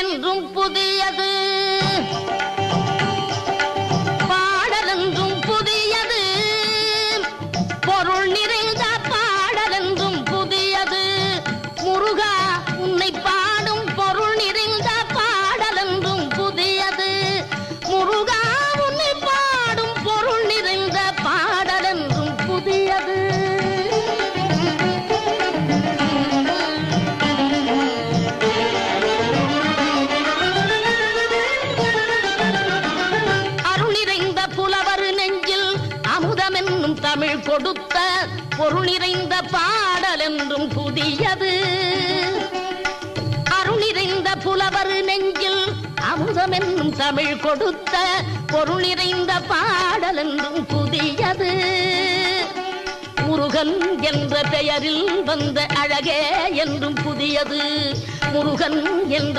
என்றும் புதியது, பாடல் என்றும் புதியது, பொருள் நிறைந்த பாடல் என்றும் புதியது. முருகா உன்னை பாடும் பொருள் நிறைந்த பாடல் என்றும் புதியது. முருகா உன்னை பாடும் பொருள் நிறைந்த பாடல் என்றும் புதியது. தமிழ் கொடுத்த பொருள் நிறைந்த பாடல் என்றும் புதியது. அருள் நிறைந்த புலவர் நெஞ்சில் அமுதம் என்னும் தமிழ் கொடுத்த பொருள் நிறைந்த பாடல் என்றும் புதியது. முருகன் என்ற பெயரில் வந்த அழகே என்றும் புதியது. முருகன் என்ற